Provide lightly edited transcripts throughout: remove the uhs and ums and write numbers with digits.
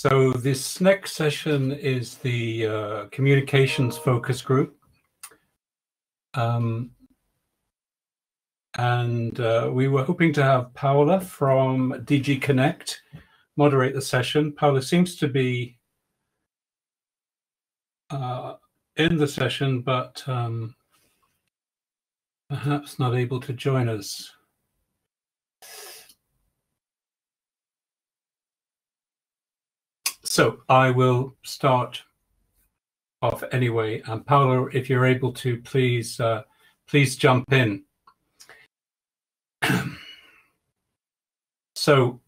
So this next session is the communications focus group. And we were hoping to have Paula from DG Connect moderate the session. Paula seems to be in the session, but perhaps not able to join us. So I will start off anyway. And Paula, if you're able to, please jump in. So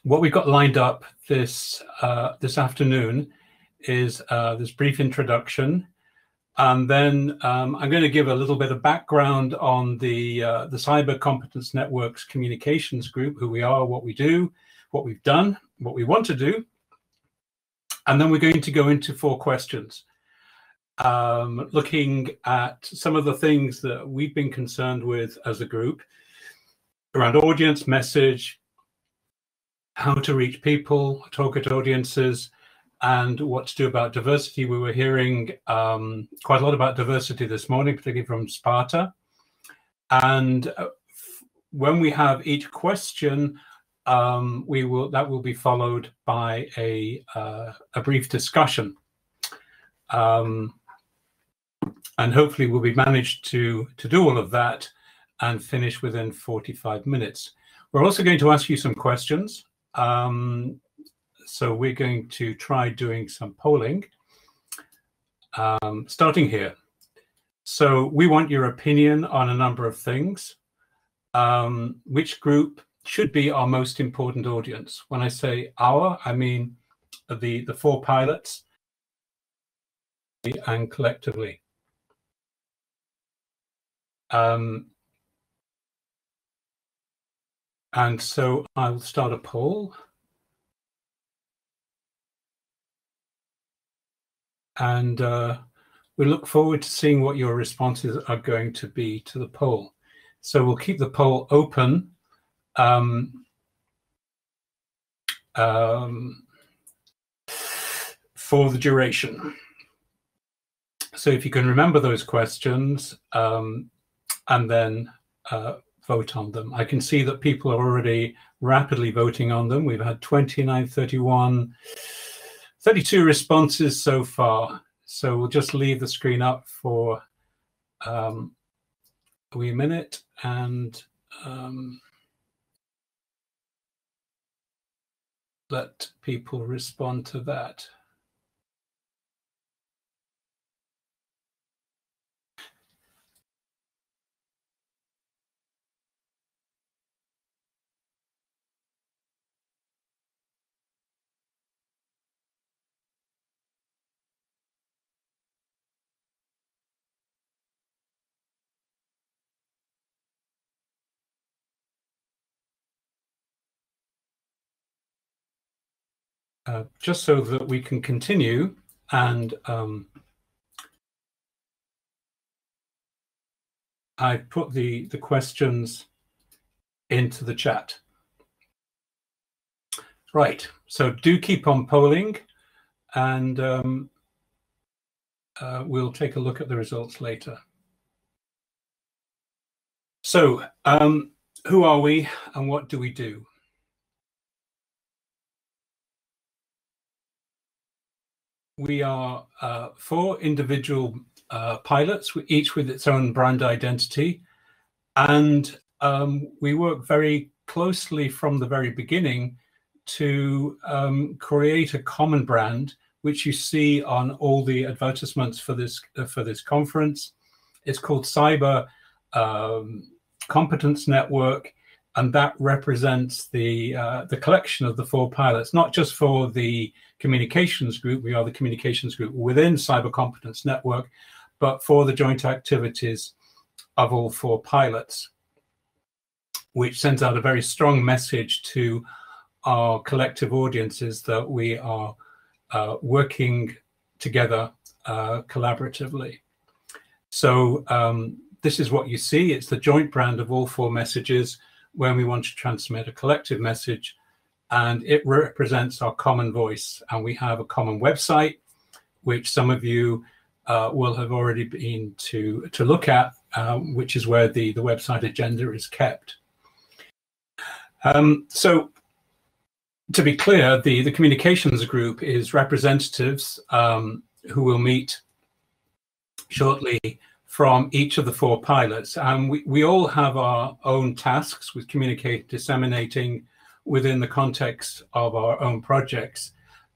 what we've got lined up this afternoon is this brief introduction, and then I'm going to give a little bit of background on the Cyber Competence Network's communications group, who we are, what we do, what we've done, what we want to do, and then we're going to go into 4 questions, looking at some of the things that we've been concerned with as a group around audience, message, how to reach people, target audiences, and what to do about diversity. We were hearing quite a lot about diversity this morning, particularly from Sparta. And when we have each question, that will be followed by a brief discussion, and hopefully we'll be managed to do all of that and finish within 45 minutes. We're also going to ask you some questions, so we're going to try doing some polling, starting here. So we want your opinion on a number of things. Which group should be our most important audience? When I say our, I mean the 4 pilots and collectively. And so I'll start a poll. And we look forward to seeing what your responses are going to be to the poll. So we'll keep the poll open for the duration. So if you can remember those questions and then vote on them. I can see that people are already rapidly voting on them. We've had 29, 31, 32 responses so far. So we'll just leave the screen up for a wee minute and let people respond to that. Just so that we can continue, and I put the questions into the chat. Right, so do keep on polling, and we'll take a look at the results later. So who are we and what do we do? We are 4 individual pilots, each with its own brand identity, and we work very closely from the very beginning to create a common brand, which you see on all the advertisements for this conference. It's called Cyber Competence Network, and that represents the collection of the 4 pilots, not just for the communications group. We are the communications group within Cyber Competence Network, but for the joint activities of all 4 pilots, which sends out a very strong message to our collective audiences that we are working together collaboratively. So this is what you see. It's the joint brand of all 4 messages when we want to transmit a collective message and it represents our common voice. And we have a common website, which some of you will have already been to look at, which is where the website agenda is kept. So to be clear, the communications group is representatives who will meet shortly from each of the 4 pilots. And we all have our own tasks with disseminating within the context of our own projects.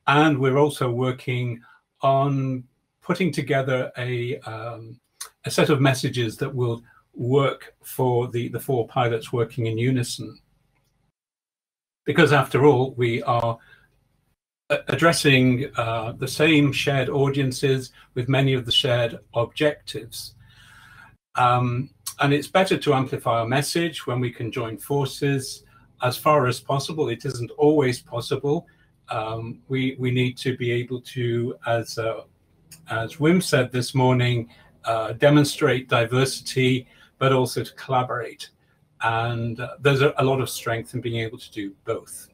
And we're also working on putting together a set of messages that will work for the 4 pilots working in unison. Because after all, we are addressing the same shared audiences with many of the shared objectives. And it's better to amplify our message when we can join forces as far as possible. It isn't always possible. We need to be able to, as Wim said this morning, demonstrate diversity, but also to collaborate. And there's a lot of strength in being able to do both.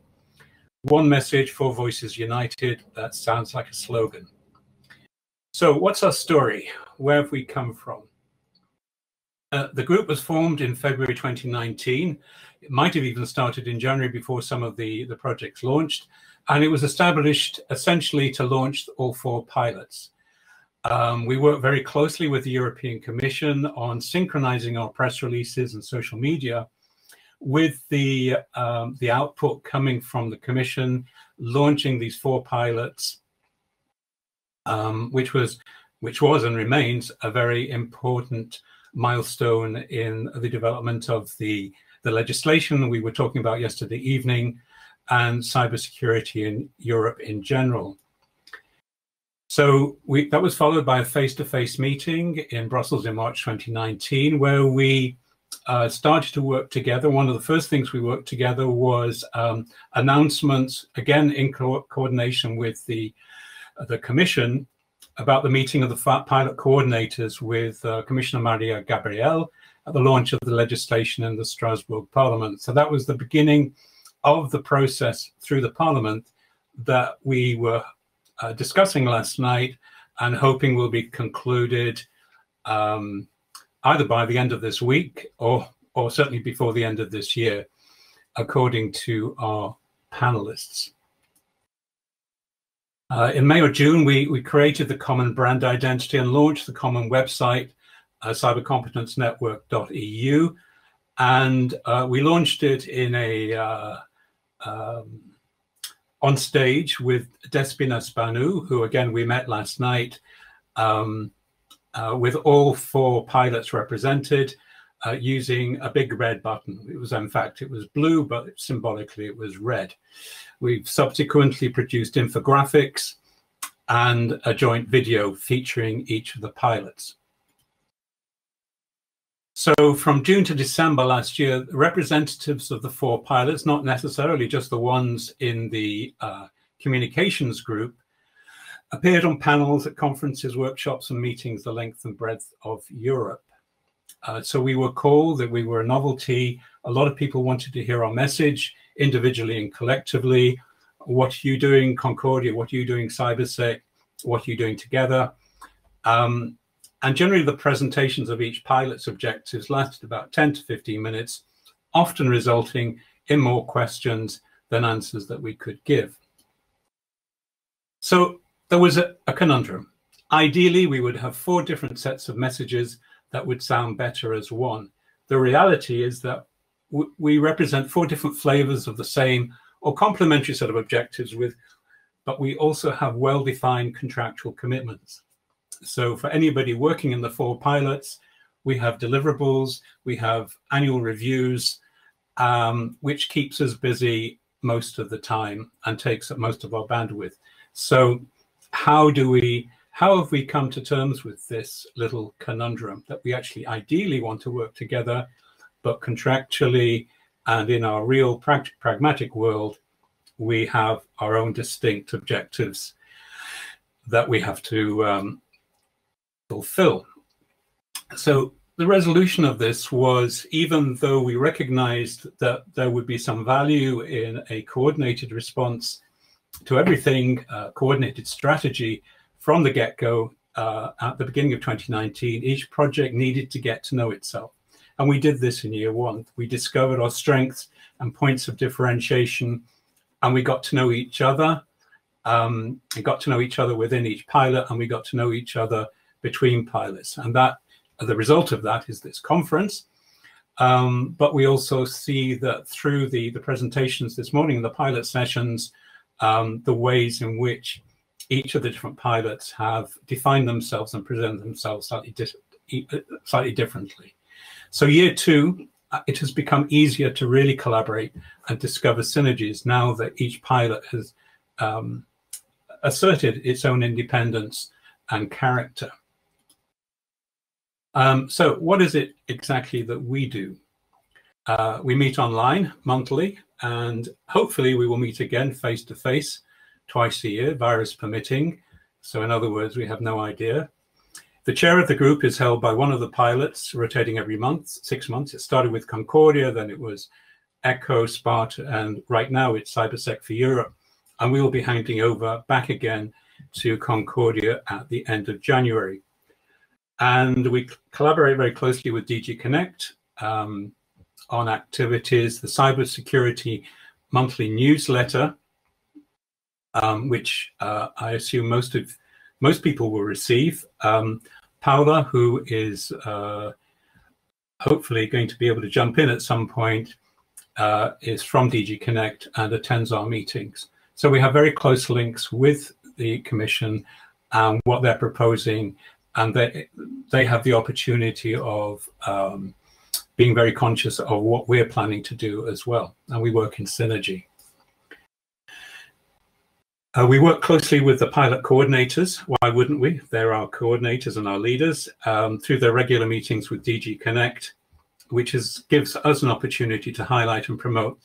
One message, 4 voices united. That sounds like a slogan. So what's our story? Where have we come from? The group was formed in February 2019. It might have even started in January before some of the projects launched. And it was established essentially to launch all 4 pilots. We work very closely with the European Commission on synchronizing our press releases and social media with the output coming from the Commission, launching these 4 pilots, which was and remains a very important milestone in the development of the legislation we were talking about yesterday evening and cybersecurity in Europe in general. So that was followed by a face-to-face meeting in Brussels in March 2019, where we started to work together. One of the first things we worked together was announcements, again in coordination with the Commission, about the meeting of the pilot coordinators with Commissioner Maria Gabriel at the launch of the legislation in the Strasbourg Parliament. So that was the beginning of the process through the Parliament that we were discussing last night and hoping will be concluded either by the end of this week or certainly before the end of this year, according to our panelists. In May or June, we created the common brand identity and launched the common website, cybercompetencenetwork.eu, and we launched it in a on stage with Despina Spanu, who again we met last night, with all 4 pilots represented, using a big red button. It was, in fact, it was blue, but symbolically it was red. We've subsequently produced infographics and a joint video featuring each of the pilots. So from June to December last year, representatives of the 4 pilots, not necessarily just the ones in the communications group, appeared on panels at conferences, workshops, and meetings the length and breadth of Europe. So we were called, that we were a novelty. A lot of people wanted to hear our message individually and collectively. What are you doing, Concordia? What are you doing, CyberSec? What are you doing together? And generally the presentations of each pilot's objectives lasted about 10 to 15 minutes, often resulting in more questions than answers that we could give. So there was a conundrum. Ideally, we would have 4 different sets of messages that would sound better as one. The reality is that we represent 4 different flavors of the same or complementary set of objectives, but we also have well-defined contractual commitments. So for anybody working in the 4 pilots, we have deliverables, we have annual reviews, which keeps us busy most of the time and takes up most of our bandwidth. So how have we come to terms with this little conundrum that we actually ideally want to work together, but contractually and in our real pragmatic world, we have our own distinct objectives that we have to fulfill. So the resolution of this was, even though we recognized that there would be some value in a coordinated response to everything, coordinated strategy from the get-go at the beginning of 2019, each project needed to get to know itself. And we did this in year one. We discovered our strengths and points of differentiation, and we got to know each other. We got to know each other within each pilot, and we got to know each other between pilots. And that, the result of that is this conference. But we also see that through the presentations this morning, the pilot sessions, the ways in which each of the different pilots have defined themselves and present themselves slightly differently. So year two, it has become easier to really collaborate and discover synergies now that each pilot has asserted its own independence and character. So what is it exactly that we do? We meet online monthly, and hopefully we will meet again face-to-face twice a year, virus permitting. So in other words, we have no idea. The chair of the group is held by one of the pilots, rotating every month, 6 months. It started with Concordia, then it was Echo, Sparta, and right now it's CyberSec for Europe. And we will be handing over back again to Concordia at the end of January. And we collaborate very closely with DG Connect on activities, the cybersecurity monthly newsletter, which I assume most people will receive. Paula, who is hopefully going to be able to jump in at some point, is from DG Connect and attends our meetings. So we have very close links with the Commission and what they're proposing, and they have the opportunity of being very conscious of what we're planning to do as well, and we work in synergy. We work closely with the pilot coordinators. Why wouldn't we? They're our coordinators and our leaders through their regular meetings with DG Connect, which gives us an opportunity to highlight and promote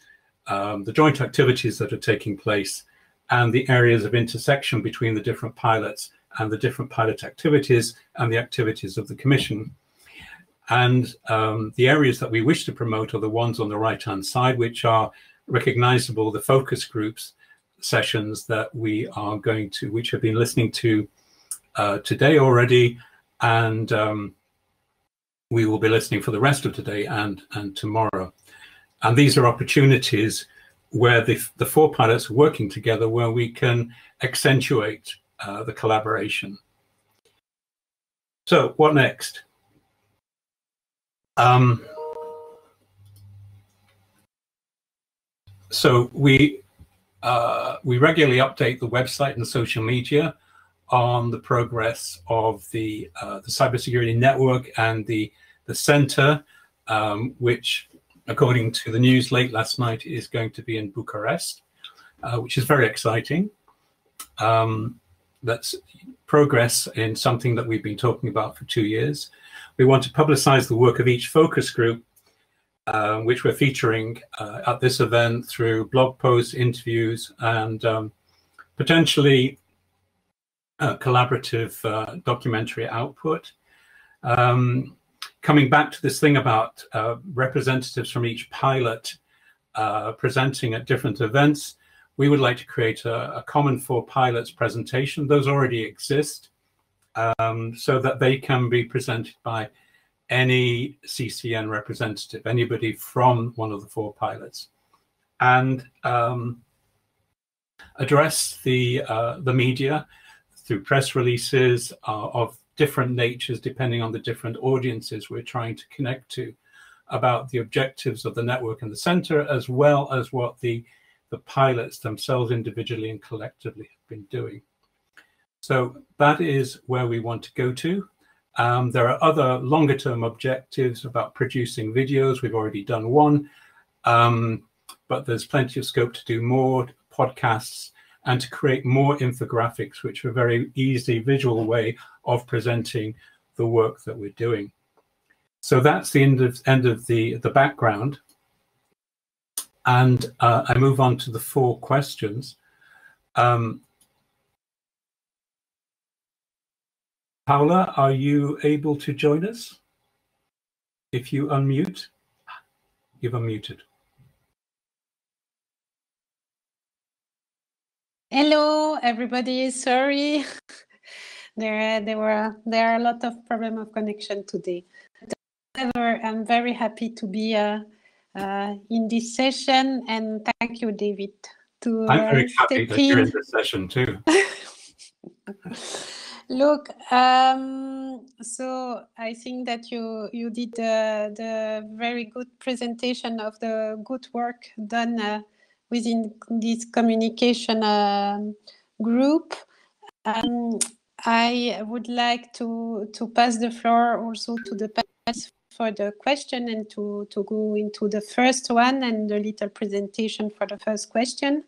the joint activities that are taking place and the areas of intersection between the different pilots and the different pilot activities and the activities of the Commission. And the areas that we wish to promote are the ones on the right-hand side, which are recognizable, the focus groups sessions that we are going to, which have been listening to today already, and we will be listening for the rest of today and tomorrow. And these are opportunities where the four pilots are working together, where we can accentuate the collaboration. So what next? So we regularly update the website and social media on the progress of the cybersecurity network and the center, which, according to the news late last night, is going to be in Bucharest, which is very exciting. That's progress in something that we've been talking about for 2 years. We want to publicize the work of each focus group, which we're featuring at this event through blog posts, interviews, and potentially collaborative documentary output. Coming back to this thing about representatives from each pilot presenting at different events, we would like to create a common for pilots presentation. Those already exist, so that they can be presented by any CCN representative, anybody from one of the four pilots, and address the media through press releases of different natures, depending on the different audiences we're trying to connect to, about the objectives of the network and the center, as well as what the pilots themselves individually and collectively have been doing. So that is where we want to go to. There are other longer term objectives about producing videos. We've already done one, but there's plenty of scope to do more podcasts and to create more infographics, which are a very easy visual way of presenting the work that we're doing. So that's the end of the background. And I move on to the 4 questions. Paula, are you able to join us? if you unmute, you've unmuted. Hello, everybody. Sorry, there are a lot of problem of connection today. However, I'm very happy to be in this session, and thank you, David. I'm very happy that you're in this session too. Look, so I think that you did the very good presentation of the good work done within this communication group. I would like to pass the floor also to the panelists for the question and to go into the first one and the little presentation for the first question.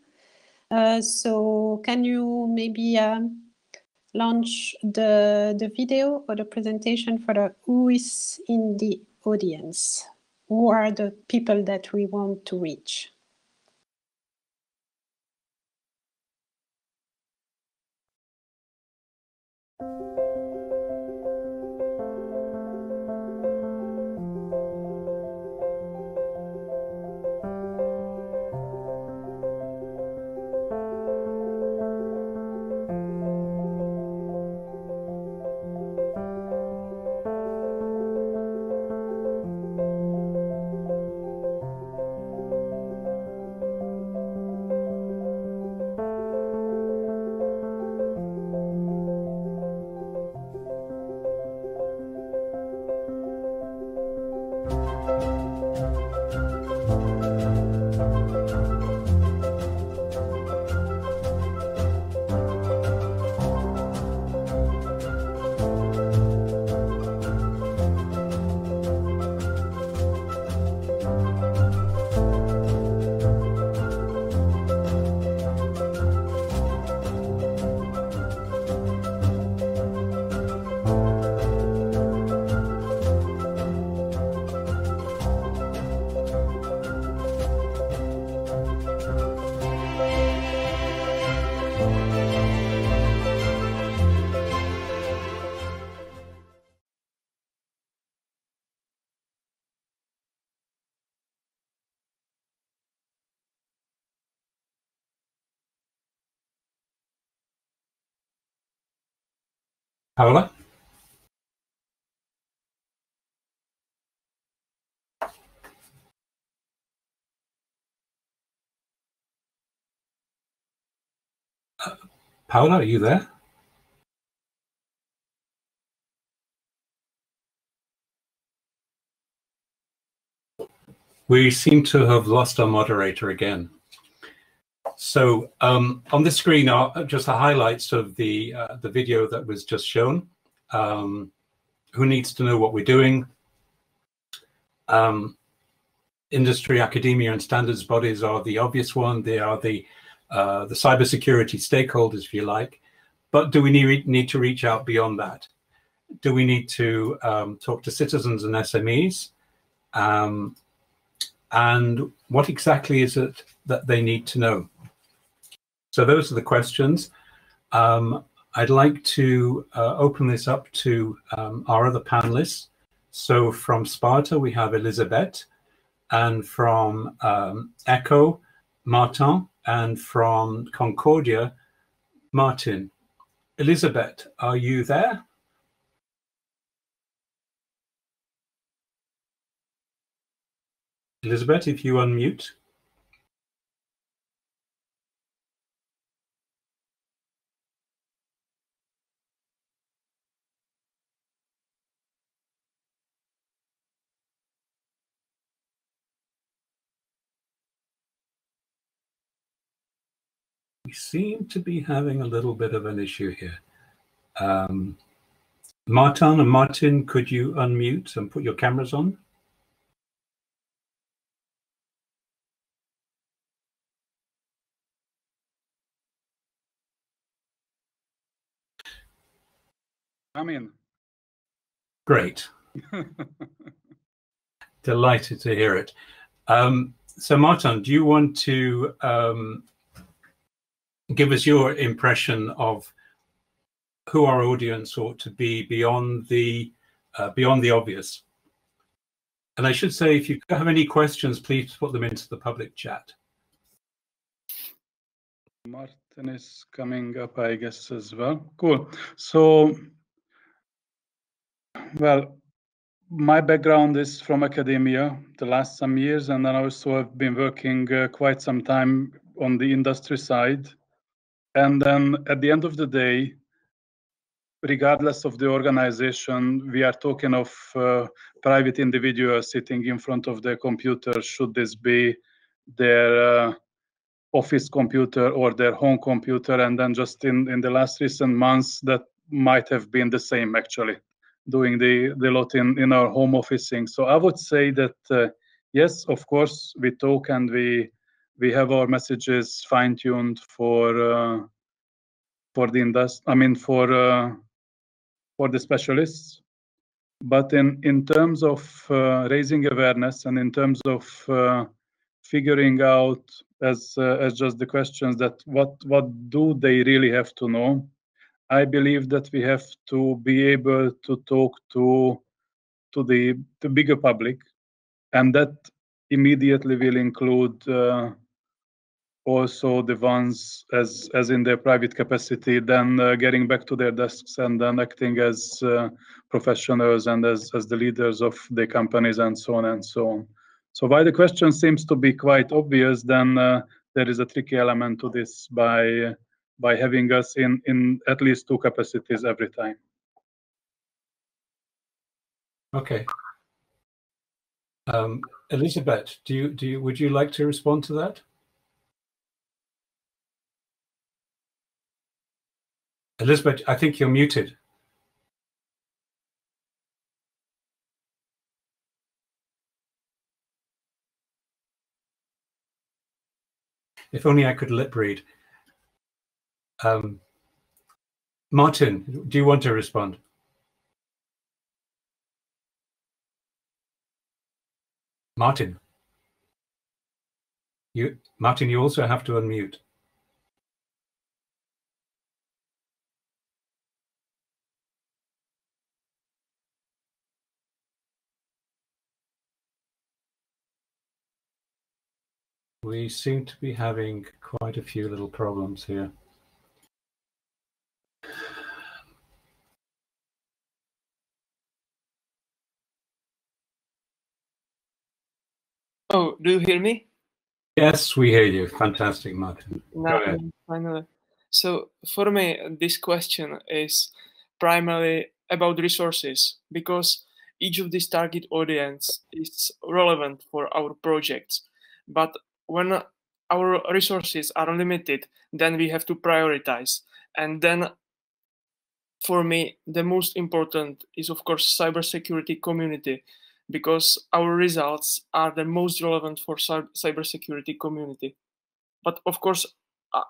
So can you maybe launch the video or the presentation for the who is in the audience? Who are the people that we want to reach? Paola? Paola, are you there? We seem to have lost our moderator again. So on the screen are just the highlights of the video that was just shown. Who needs to know what we're doing? Industry, academia, and standards bodies are the obvious one. They are the cybersecurity stakeholders, if you like. But do we need to reach out beyond that? Do we need to talk to citizens and SMEs? And what exactly is it that they need to know? So those are the questions. I'd like to open this up to our other panelists. So from Sparta, we have Elisabeth, and from ECHO, Martin, and from Concordia, Martin. Elisabeth, are you there? Elisabeth, if you unmute. We seem to be having a little bit of an issue here. Martin and Martin, could you unmute and put your cameras on? I'm in. Great. Delighted to hear it. So Martin, do you want to give us your impression of who our audience ought to be beyond the obvious? And I should say, if you have any questions, please put them into the public chat. Martin is coming up, I guess, as well. Cool. So, well, my background is from academia the last some years, and then also I've been working quite some time on the industry side. And then at the end of the day, regardless of the organization, we are talking of private individuals sitting in front of their computer. Should this be their office computer or their home computer? And then just in the last recent months, that might have been the same, actually, doing the lot in our home officing. So I would say that, yes, of course, we talk and we have our messages fine-tuned for the industry, I mean, for the specialists. But in terms of raising awareness and in terms of figuring out, as just the questions, that what do they really have to know, I believe that we have to be able to talk to the bigger public, and that immediately will include also the ones as in their private capacity, then getting back to their desks and then acting as professionals and as the leaders of the companies and so on and so on. So while the question seems to be quite obvious, then there is a tricky element to this by having us in at least two capacities every time. Okay. Elizabeth, would you like to respond to that? Elizabeth, I think you're muted. If only I could lip read. Martin, do you want to respond? Martin, you also have to unmute. We seem to be having quite a few little problems here. Oh, do you hear me? Yes, we hear you. Fantastic, Martin. Go ahead. Finally. So for me, this question is primarily about resources, because each of these target audience is relevant for our projects. But when our resources are limited, then we have to prioritize. And then for me, the most important is, of course, cybersecurity community, because our results are the most relevant for cybersecurity community. But of course,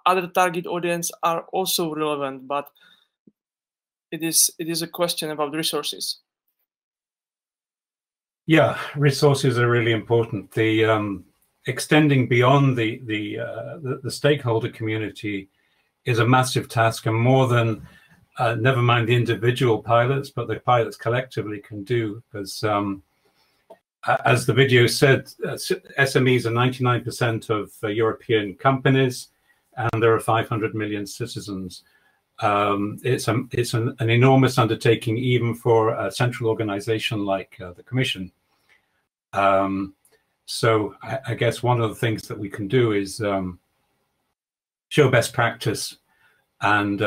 other target audience are also relevant, but it is a question about resources. Yeah, resources are really important. The extending beyond the stakeholder community is a massive task, and more than never mind the individual pilots, but the pilots collectively can do, because as the video said, SMEs are 99% of European companies, and there are 500 million citizens. It's an enormous undertaking, even for a central organization like the Commission. So I guess one of the things that we can do is show best practice and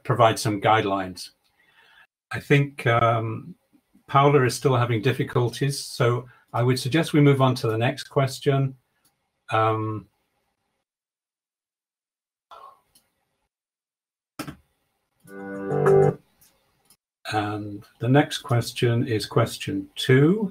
provide some guidelines. I think Paula is still having difficulties, so I would suggest we move on to the next question. And the next question is question 2.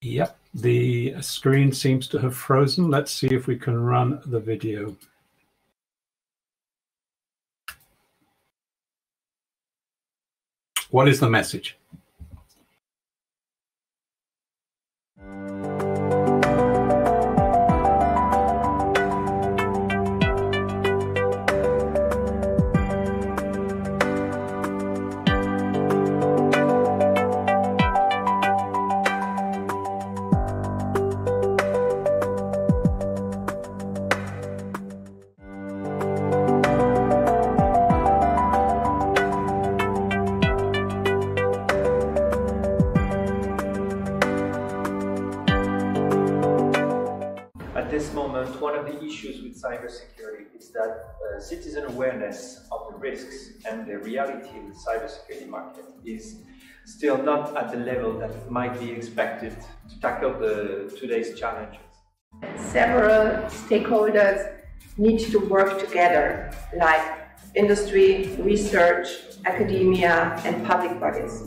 Yep, the screen seems to have frozen. Let's see if we can run the video. What is the message? At this moment, one of the issues with cybersecurity is that citizen awareness of the risks and the reality of the cybersecurity market is still not at the level that might be expected to tackle today's challenges. Several stakeholders need to work together, like industry, research, academia, and public bodies.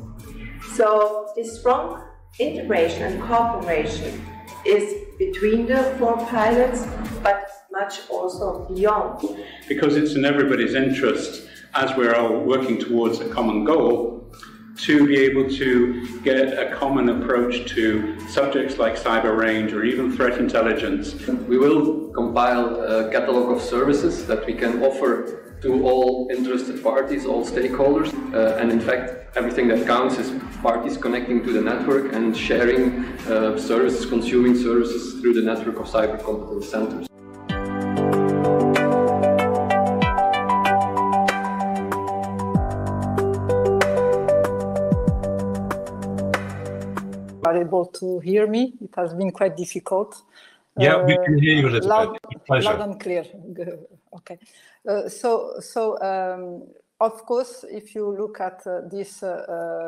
So this strong integration and cooperation is between the 4 pilots, but much also beyond. Because it's in everybody's interest, as we're all working towards a common goal, to be able to get a common approach to subjects like cyber range or even threat intelligence. We will compile a catalog of services that we can offer to all interested parties, all stakeholders, and in fact everything that counts is parties connecting to the network and sharing services, consuming services through the network of cyber competence centers. Are able to hear me? It has been quite difficult. Yeah, we can hear you a little bit. Pleasure. Loud and clear. Okay. Of course, if you look at this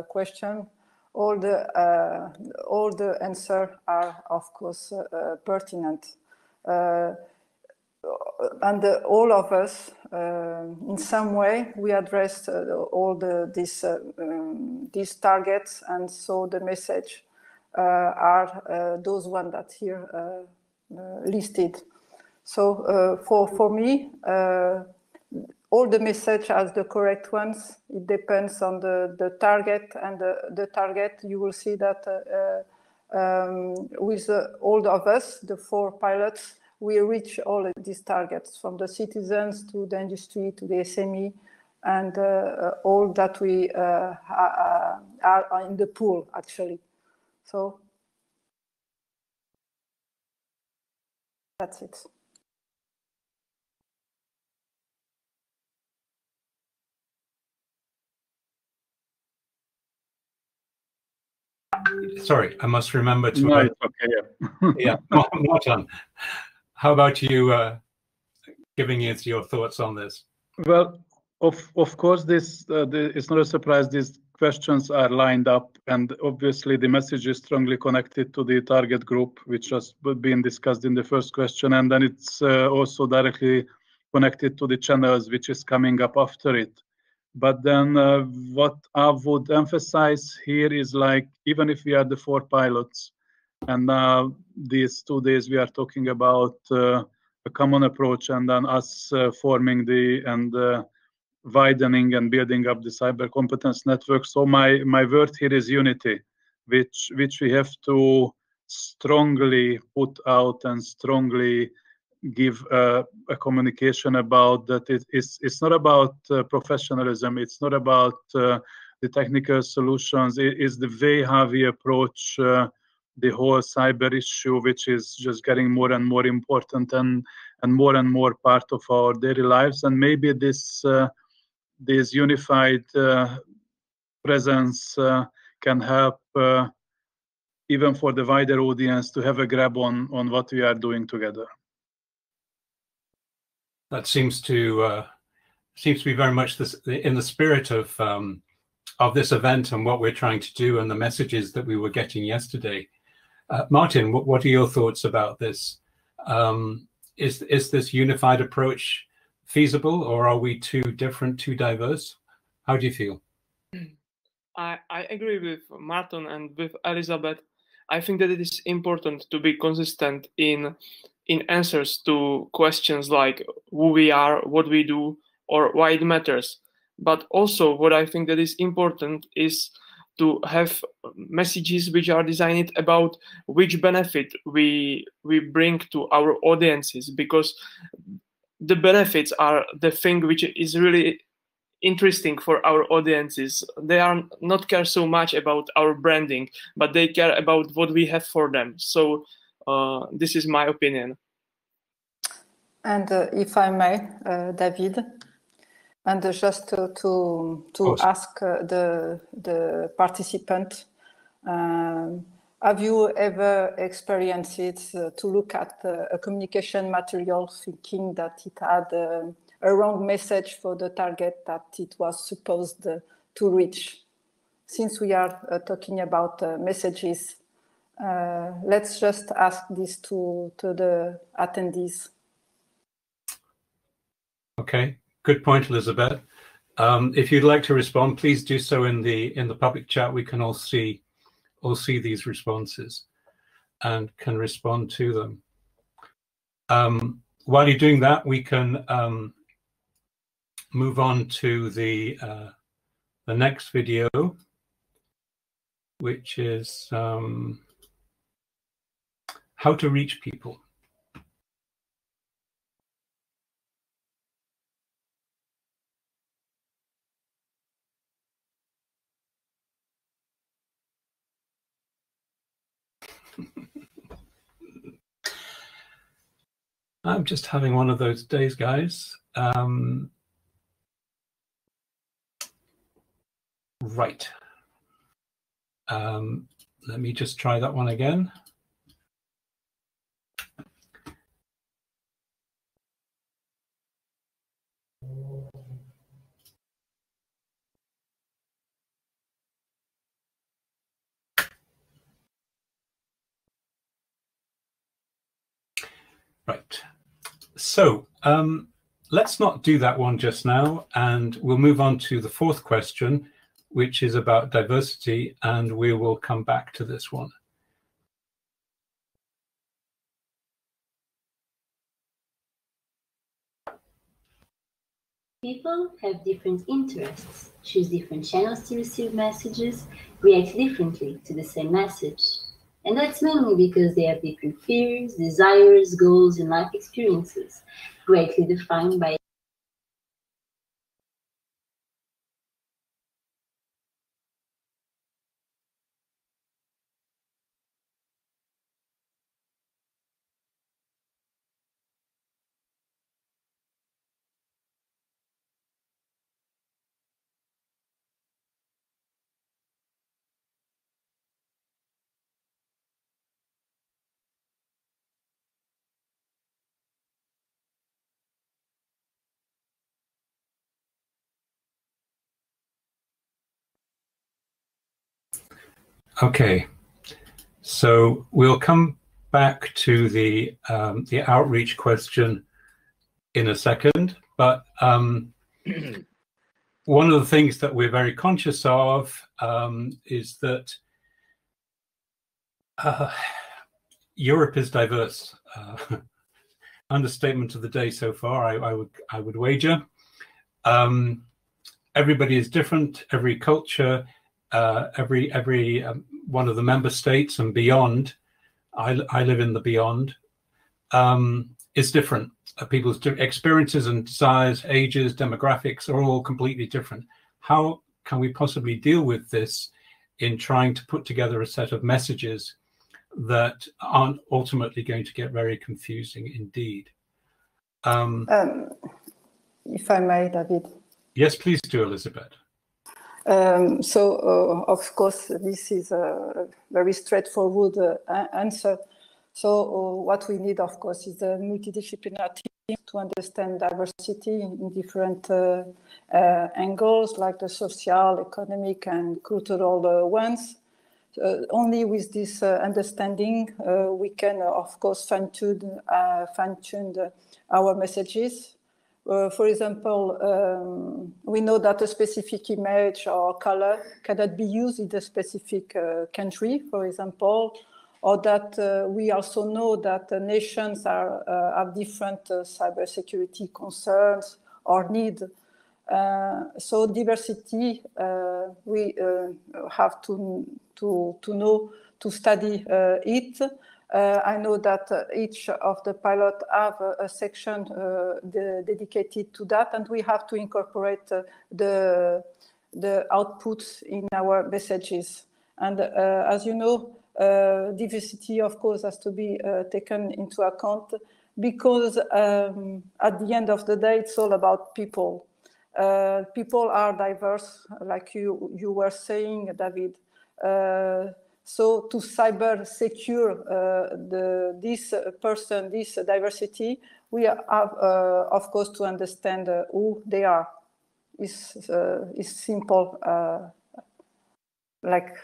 question, all the answers are, of course, pertinent. And all of us, in some way, we addressed all these targets, and so the message are those ones that here listed. So for me, all the message as the correct ones. It depends on the target, and the target, you will see that with all of us, the 4 pilots, we reach all of these targets, from the citizens to the industry to the SME, and all that we are in the pool, actually. So that's it. Sorry, I must remember to. No, it's okay. Yeah, Martin, how about you giving us your thoughts on this? Well, of course, this it's not a surprise. These questions are lined up, and obviously the message is strongly connected to the target group, which has been discussed in the first question, and then it's also directly connected to the channels, which is coming up after it. But then what I would emphasize here is, like, even if we are the 4 pilots, and now these 2 days we are talking about a common approach, and then us forming and widening and building up the cyber competence network. So my word here is unity, which we have to strongly put out and strongly give a communication about that. It's not about professionalism. It's not about the technical solutions. It is the way how we approach the whole cyber issue, which is just getting more and more important and more part of our daily lives. And maybe this unified presence can help even for the wider audience to have a grab on what we are doing together. That seems to be very much in the spirit of this event and what we're trying to do, and the messages that we were getting yesterday. Martin, what are your thoughts about this? Is this unified approach feasible, or are we too different, too diverse? How do you feel? I agree with Martin and with Elizabeth. I think that it is important to be consistent in answers to questions like who we are, what we do, or why it matters. But also what I think that is important is to have messages which are designed about which benefit we bring to our audiences, because the benefits are the thing which is really interesting for our audiences. They are not care so much about our branding, but they care about what we have for them. So this is my opinion. And if I may, David, and just to ask the participant, have you ever experienced it to look at a communication material thinking that it had a wrong message for the target that it was supposed to reach? Since we are talking about messages, let's just ask this to the attendees. Okay, good point, Elizabeth. If you'd like to respond, please do so in the public chat. We can all see these responses and can respond to them. While you're doing that, we can move on to the next video, which is how to reach people. I'm just having one of those days, guys. Right. Let me just try that one again. Right. So let's not do that one just now, and we'll move on to the fourth question, which is about diversity, and we will come back to this one. People have different interests, choose different channels to receive messages, react differently to the same message. And that's mainly because they have different fears, desires, goals, and life experiences, greatly defined by Okay, so we'll come back to the outreach question in a second, but one of the things that we're very conscious of is that Europe is diverse. Understatement of the day so far, I would wager. Everybody is different. Every culture, every one of the member states and beyond. I live in the beyond. Is different. People's experiences and desires, ages, demographics are all completely different. How can we possibly deal with this in trying to put together a set of messages that aren't ultimately going to get very confusing indeed? If I may, David. Yes, please do, Elizabeth. Of course, this is a very straightforward answer. So what we need, of course, is a multidisciplinary team to understand diversity in different angles, like the social, economic, and cultural ones. Only with this understanding, we can, of course, fine-tune our messages. For example, we know that a specific image or color cannot be used in a specific country, for example, or that we also know that nations have different cybersecurity concerns or need. So diversity, we have to know, to study it. I know that each of the pilot have a section dedicated to that, and we have to incorporate the outputs in our messages. And as you know, diversity, of course, has to be taken into account, because at the end of the day, it's all about people. People are diverse, like you were saying, David. So to cyber secure this diversity, we have, of course, to understand who they are. It's simple, like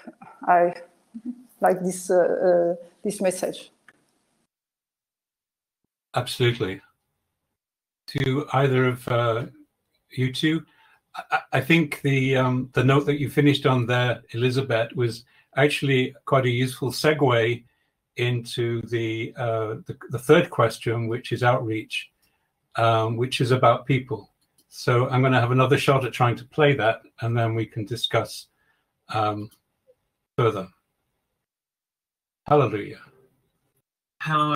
this message. Absolutely. To either of you two, I think the note that you finished on there, Elizabeth, was actually quite a useful segue into the third question, which is outreach, which is about people. So I'm going to have another shot at trying to play that, and then we can discuss further. Hallelujah. How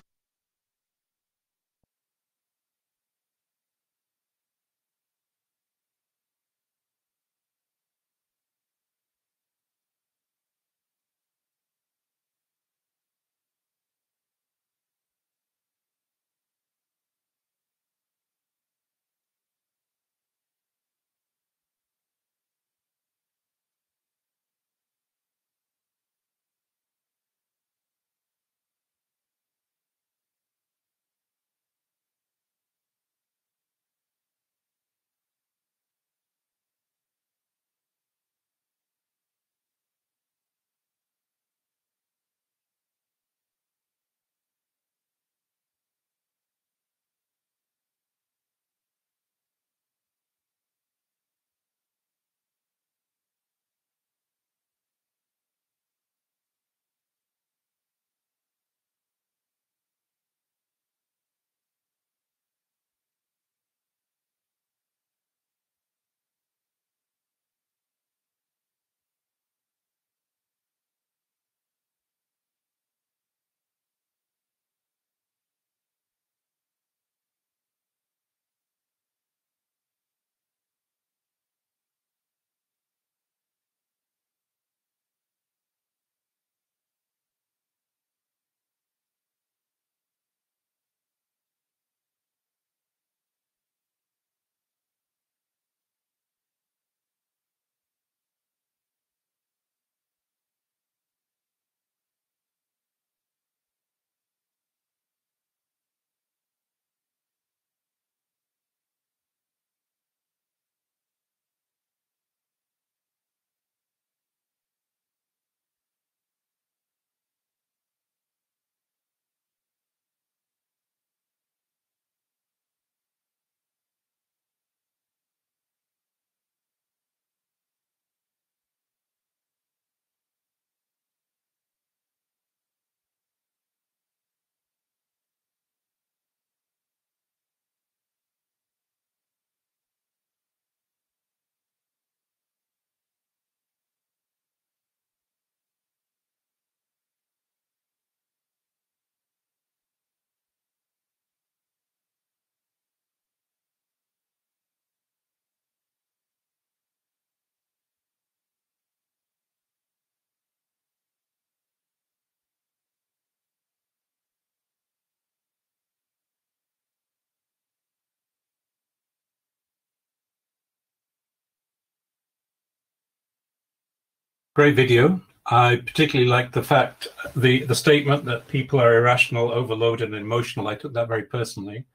Great video. I particularly like the fact, the statement that people are irrational, overloaded, and emotional. I took that very personally.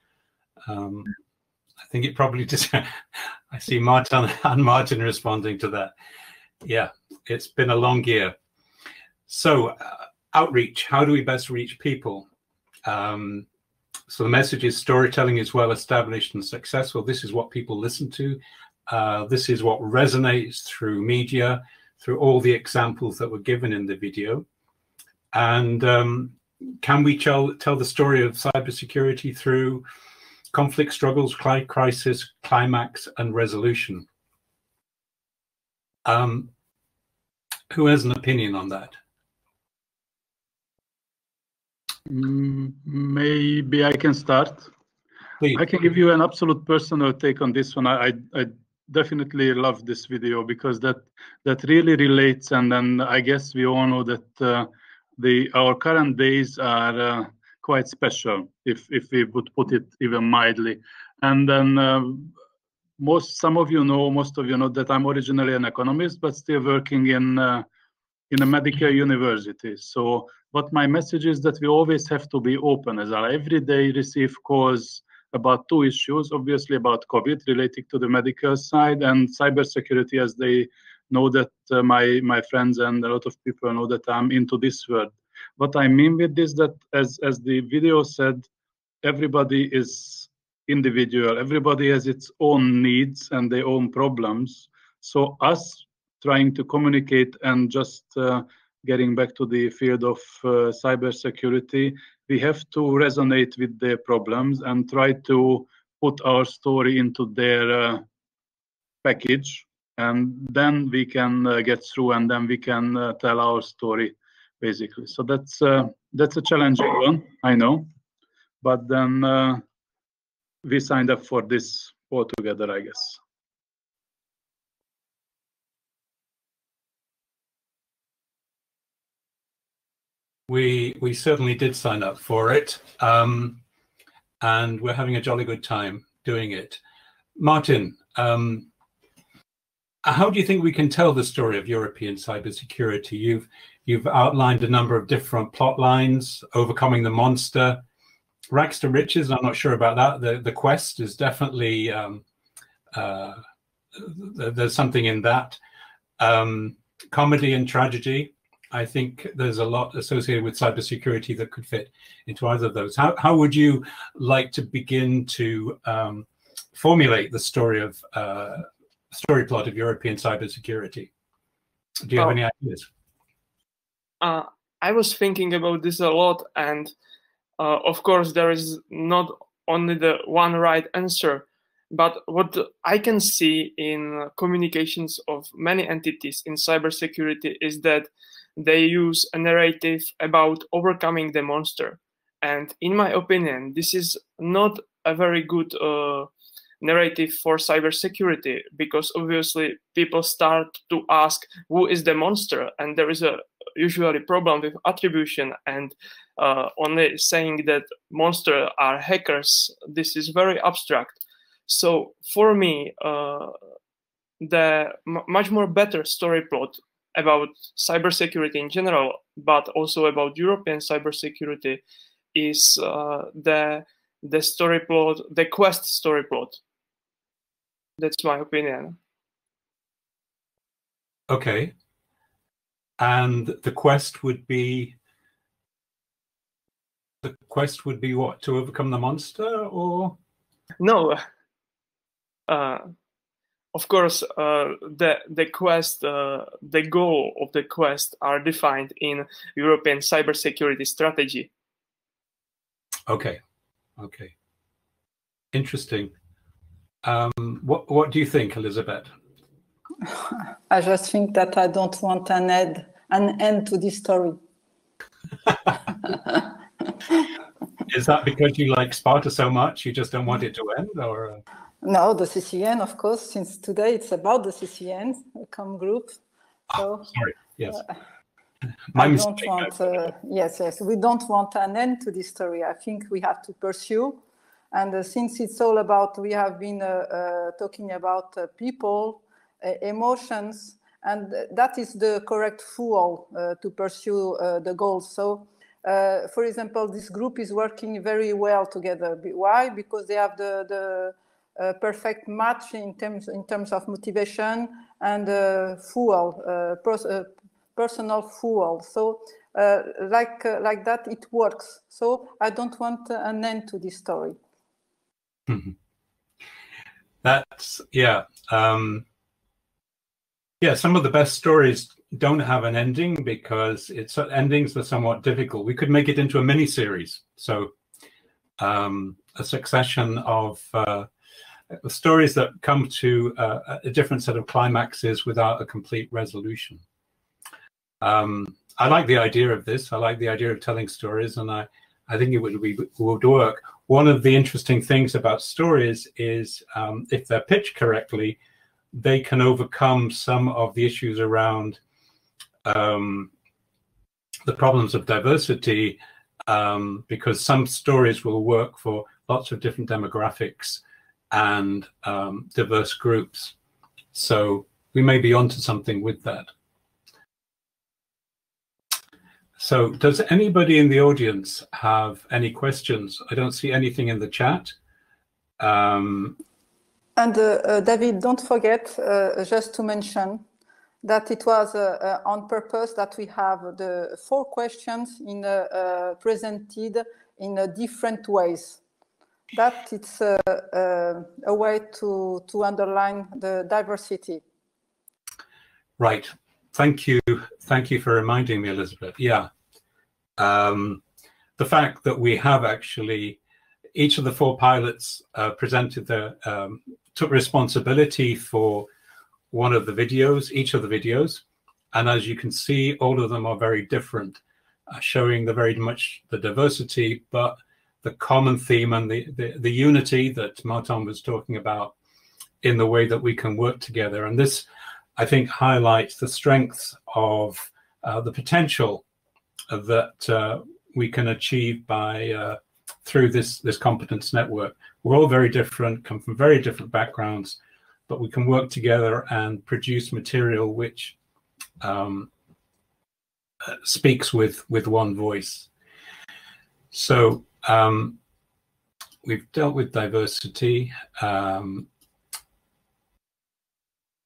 I think it probably just, I see Martin and Martin responding to that. Yeah, it's been a long year. So outreach, how do we best reach people? So the message is storytelling is well established and successful. This is what people listen to. This is what resonates through media, through all the examples that were given in the video. And can we tell the story of cybersecurity through conflict, struggles, crisis, climax, and resolution. Who has an opinion on that? Maybe I can start. Please. I can give you an absolute personal take on this one. I definitely love this video because that really relates, and then I guess we all know that our current days are quite special, if we would put it even mildly. And then most of you know that I'm originally an economist, but still working in a medical university. So what my message is that we always have to be open, as I every day receive calls about two issues, obviously about COVID relating to the medical side, and cybersecurity, as they know that my friends and a lot of people know that I'm into this world. What I mean with this, that as the video said, everybody is individual, everybody has its own needs and their own problems. So us trying to communicate and just getting back to the field of cybersecurity, we have to resonate with their problems and try to put our story into their package, and then we can get through, and then we can tell our story, basically. So that's a challenging one, I know, but then we signed up for this all together, I guess. We certainly did sign up for it, and we're having a jolly good time doing it. Martin, how do you think we can tell the story of European cybersecurity? You've outlined a number of different plot lines: overcoming the monster, rags to riches. I'm not sure about that. The quest is definitely there's something in that. Comedy and tragedy. I think there's a lot associated with cybersecurity that could fit into either of those. How would you like to begin to formulate the story plot of European cybersecurity? Do you have any ideas? I was thinking about this a lot, and of course there is not only the one right answer, but what I can see in communications of many entities in cybersecurity is that they use a narrative about overcoming the monster. And in my opinion, this is not a very good narrative for cybersecurity, because obviously people start to ask who is the monster, and there is a usually problem with attribution, and only saying that monsters are hackers, this is very abstract. So for me, the much more better story plot about cybersecurity in general, but also about European cybersecurity, is the story plot, the quest story plot. That's my opinion. Okay. And the quest would be what? To overcome the monster, or? No. Of course, the quest, the goal of the quest are defined in European cybersecurity strategy. Okay, okay, interesting. What do you think, Elizabeth? I just think that I don't want an end to this story. Is that because you like Sparta so much, you just don't want it to end, or? No, the CCN, of course, since today it's about the CCN, COM group. So, sorry, yes. I don't want, yes, we don't want an end to this story. I think we have to pursue. And since it's all about, we have been talking about people, emotions, and that is the correct fuel to pursue the goals. So, for example, this group is working very well together. Why? Because they have the perfect match in terms of motivation and fuel, personal fuel. So like that, it works. So I don't want an end to this story. Mm-hmm. That's yeah. Yeah, some of the best stories don't have an ending because endings are somewhat difficult. We could make it into a mini series. So a succession of stories that come to a different set of climaxes without a complete resolution. I like the idea of this. I like the idea of telling stories, and I think it would work. One of the interesting things about stories is if they're pitched correctly, they can overcome some of the issues around the problems of diversity, because some stories will work for lots of different demographics and diverse groups. So we may be onto something with that. So does anybody in the audience have any questions? I don't see anything in the chat. And David, don't forget, just to mention that it was on purpose that we have the 4 questions presented in different ways. That it's a way to underline the diversity. Right. Thank you. Thank you for reminding me, Elizabeth. Yeah. The fact that we have actually, each of the 4 pilots presented took responsibility for one of the videos, each of the videos. And as you can see, all of them are very different, showing very much the diversity, but the common theme and the unity that Martin was talking about in the way that we can work together. And this, I think, highlights the strengths of the potential that we can achieve by through this competence network. We're all very different, come from very different backgrounds, but we can work together and produce material which speaks with one voice. So we've dealt with diversity.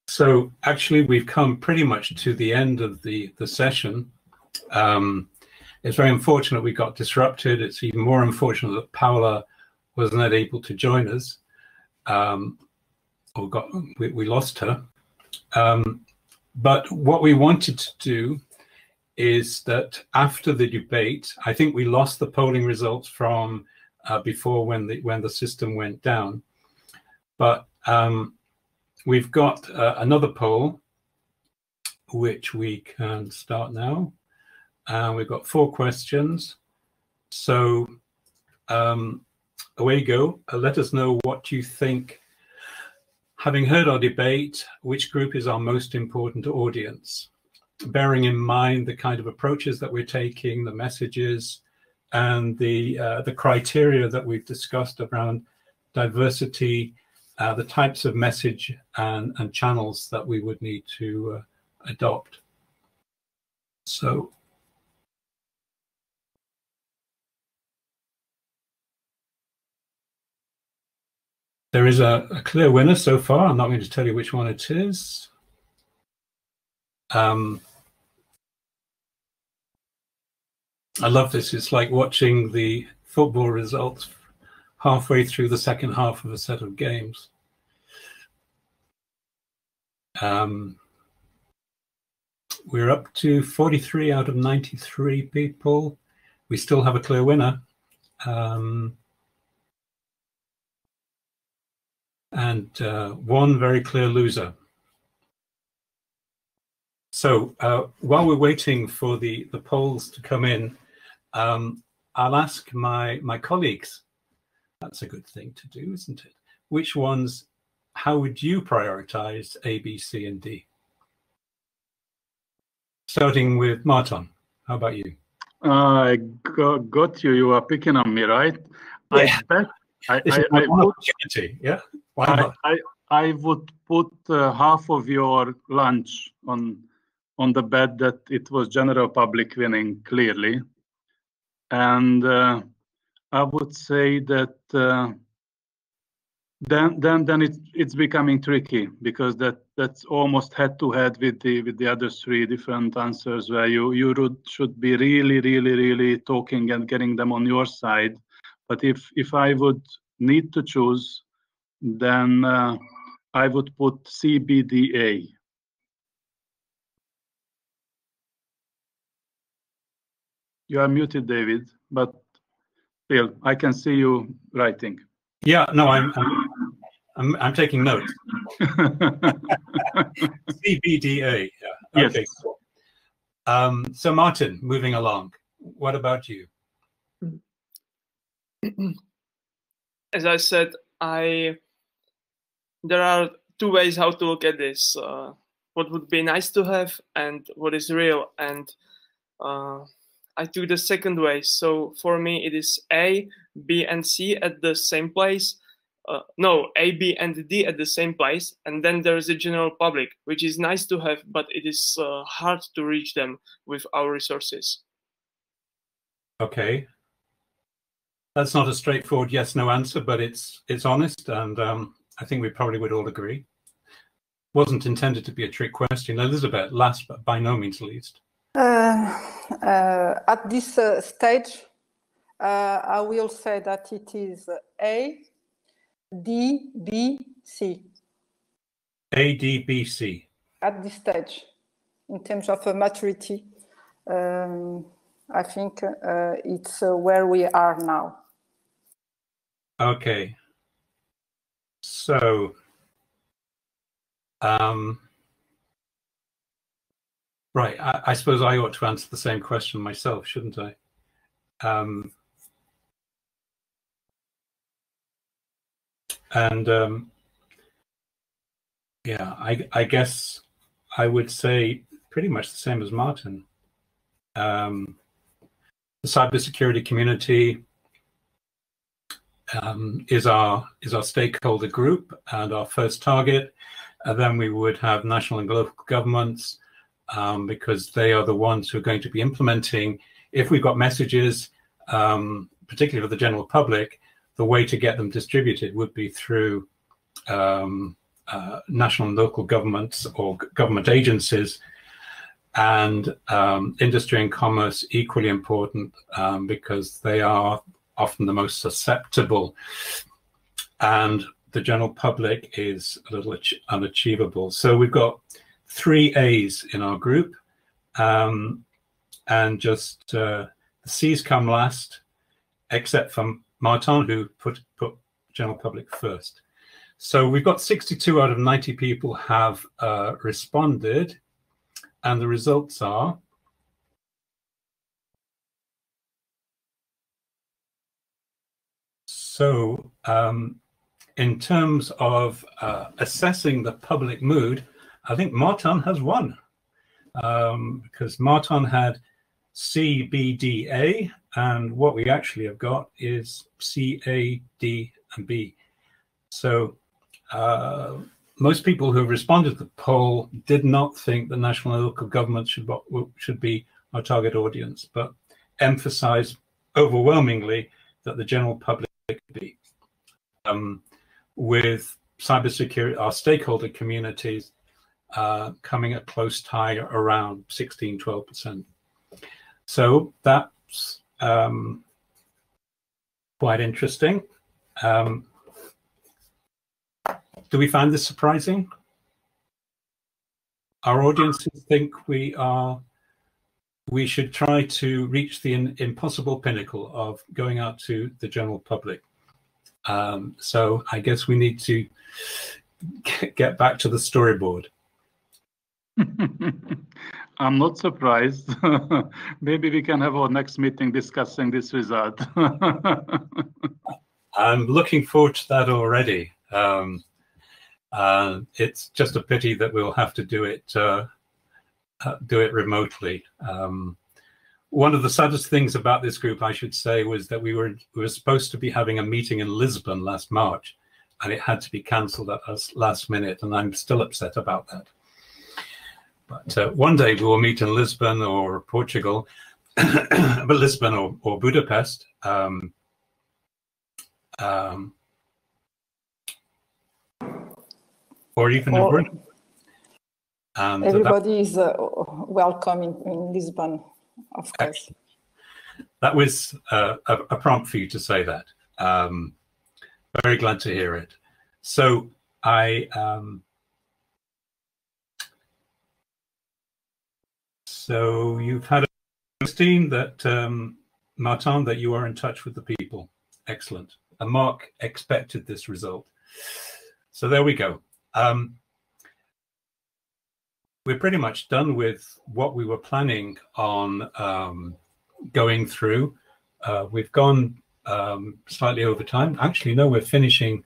So actually, we've come pretty much to the end of the session. It's very unfortunate we got disrupted. It's even more unfortunate that Paula was not able to join us, or we lost her. But what we wanted to do is that after the debate, I think we lost the polling results from before when the system went down, but we've got another poll which we can start now. We've got 4 questions. So away you go. Let us know what you think. Having heard our debate, which group is our most important audience? Bearing in mind the kind of approaches that we're taking, the messages, and the criteria that we've discussed around diversity, the types of message and channels that we would need to adopt. So there is a clear winner so far. I'm not going to tell you which one it is. I love this. It's like watching the football results halfway through the second half of a set of games. We're up to 43 out of 93 people. We still have a clear winner. And one very clear loser. So while we're waiting for the polls to come in, I'll ask my colleagues. That's a good thing to do, isn't it? Which ones, how would you prioritize A, B, C, and D? Starting with Martin, how about you? I got you. You are picking on me, right? Yeah. I would put half of your lunch on the bet that it was general public winning, clearly. And I would say that then it's becoming tricky, because that's almost head to head with the other 3 different answers, where you should be really talking and getting them on your side. But if I would need to choose, then I would put CBDA. You are muted, David, but Bill, I can see you writing. Yeah, no, I'm taking notes. CBDA. Yeah. Okay. Yes. Cool. So Martin, moving along. What about you? As I said, there are two ways how to look at this. What would be nice to have and what is real. And I took the second way. So for me, it is A, B, and C at the same place. No, A, B, and D at the same place. And then there is a general public, which is nice to have, but it is hard to reach them with our resources. Okay. That's not a straightforward yes/no answer, but it's honest, and I think we probably would all agree. Wasn't intended to be a trick question. Elizabeth, last but by no means least. At this stage, I will say that it is A, D, B, C. A, D, B, C. At this stage, in terms of maturity, I think it's where we are now. Okay. So, right, I suppose I ought to answer the same question myself, shouldn't I? Yeah, I guess I would say pretty much the same as Martin. The cybersecurity community is our stakeholder group and our first target. And then we would have national and local governments because they are the ones who are going to be implementing. If we've got messages, particularly for the general public, the way to get them distributed would be through national and local governments or government agencies, and industry and commerce equally important because they are often the most susceptible, and the general public is a little unachievable. So we've got 3 A's in our group, and just the C's come last, except for Martin, who put general public first. So we've got 62 out of 90 people have responded, and the results are so in terms of assessing the public mood, I think Martin has won because Martin had C, B, D, A, and what we actually have got is C, A, D, and B. So most people who have responded to the poll did not think the national and local government should be our target audience, but emphasized overwhelmingly that the general public could be. With cybersecurity, our stakeholder communities coming at close tie around 16–12%. So that's quite interesting. Do we find this surprising? Our audiences think we should try to reach the impossible pinnacle of going out to the general public. So I guess we need to get back to the storyboard. I'm not surprised. Maybe we can have our next meeting discussing this result. I'm looking forward to that already. It's just a pity that we'll have to do it remotely. One of the saddest things about this group, I should say, was that we were supposed to be having a meeting in Lisbon last March, and it had to be cancelled at us last minute, and I'm still upset about that. But one day we will meet in Lisbon or Portugal, but Lisbon or Budapest. Or even in Britain. And everybody is welcome in Lisbon, of course. That was a prompt for you to say that. Very glad to hear it. So so you've had a Christine that Martin, that you are in touch with the people. Excellent. And Mark expected this result. So there we go. We're pretty much done with what we were planning on going through. We've gone slightly over time. Actually, no, we're finishing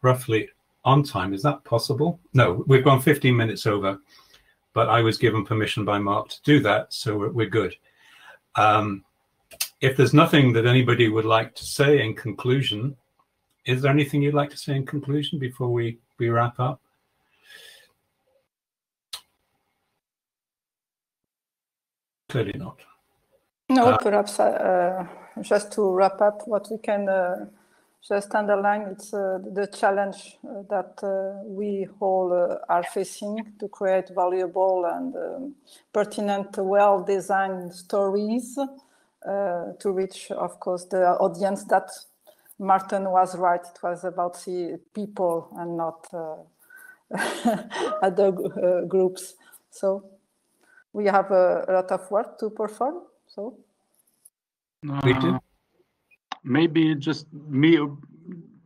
roughly on time. Is that possible? No, we've gone 15 minutes over, but I was given permission by Mark to do that, so we're good. If there's nothing that anybody would like to say in conclusion, is there anything you'd like to say in conclusion before we wrap up? Clearly not. No, perhaps just to wrap up, what we can just underline, it's the challenge that we all are facing to create valuable and pertinent, well-designed stories to reach, of course, the audience that Martin was right. It was about the people and not other groups. So we have a lot of work to perform. So we do. Maybe just me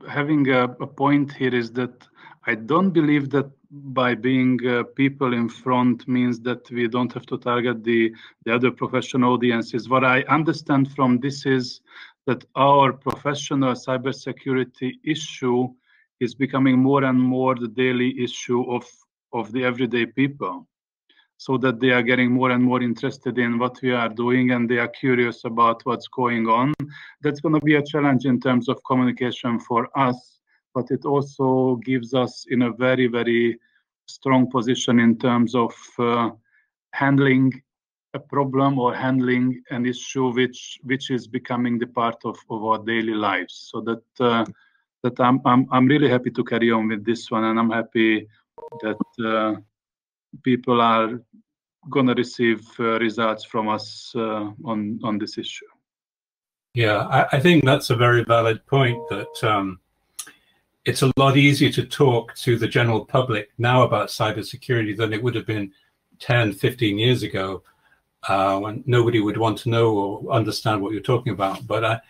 having a point here is that I don't believe that by being people in front means that we don't have to target the other professional audiences. What I understand from this is that our professional cybersecurity issue is becoming more and more the daily issue of the everyday people, so that they are getting more and more interested in what we are doing and they are curious about what's going on. That's going to be a challenge in terms of communication for us, but it also gives us in a very, very strong position in terms of handling a problem or handling an issue which is becoming the part of our daily lives. So that I'm really happy to carry on with this one, and I'm happy that people are going to receive results from us on this issue. Yeah, I think that's a very valid point, that it's a lot easier to talk to the general public now about cybersecurity than it would have been 10, 15 years ago, when nobody would want to know or understand what you're talking about. But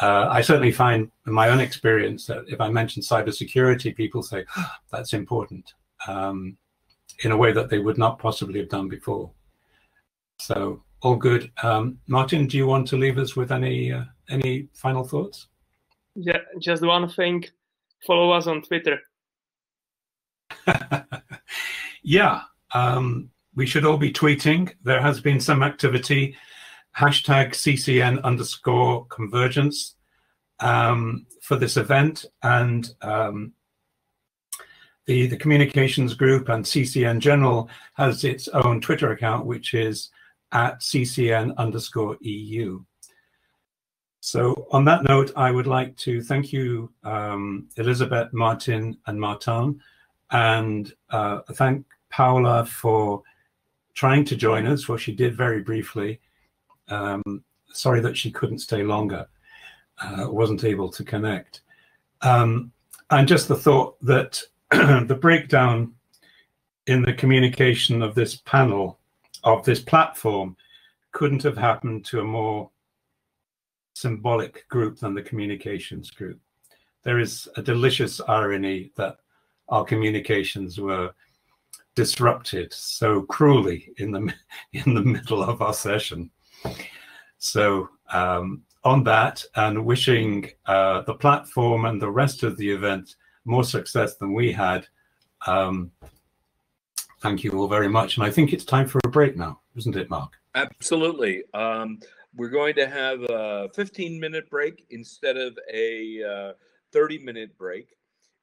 I certainly find in my own experience that if I mention cybersecurity, people say, oh, that's important, in a way that they would not possibly have done before. So all good. Martin, do you want to leave us with any final thoughts? Yeah, just one thing. Follow us on Twitter. Yeah, we should all be tweeting. There has been some activity. Hashtag #CCN_convergence for this event, and the communications group and CCN General has its own Twitter account, which is @CCN_EU. So on that note, I would like to thank you, Elizabeth, Martin, and Martin, and thank Paula for trying to join us, for she did very briefly. Sorry that she couldn't stay longer, wasn't able to connect. And just the thought that the breakdown in the communication of this panel, of this platform, couldn't have happened to a more symbolic group than the communications group. There is a delicious irony that our communications were disrupted so cruelly in the middle of our session. So on that, and wishing the platform and the rest of the event more success than we had, thank you all very much. And I think it's time for a break now, isn't it, Mark? Absolutely. We're going to have a 15-minute break instead of a 30-minute break.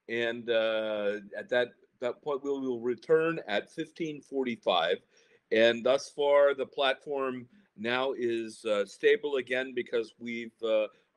And at that point, we will return at 15:45. And thus far, the platform now is stable again, because we've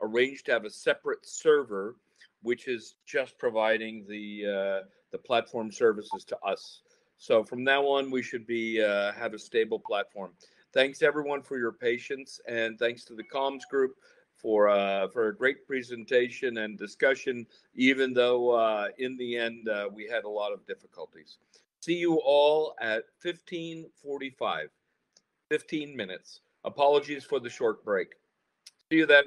arranged to have a separate server, which is just providing the platform services to us. So from now on, we should be have a stable platform. Thanks everyone for your patience, and thanks to the comms group for a great presentation and discussion, even though in the end we had a lot of difficulties. See you all at 15:45, 15 minutes. Apologies for the short break. See you then.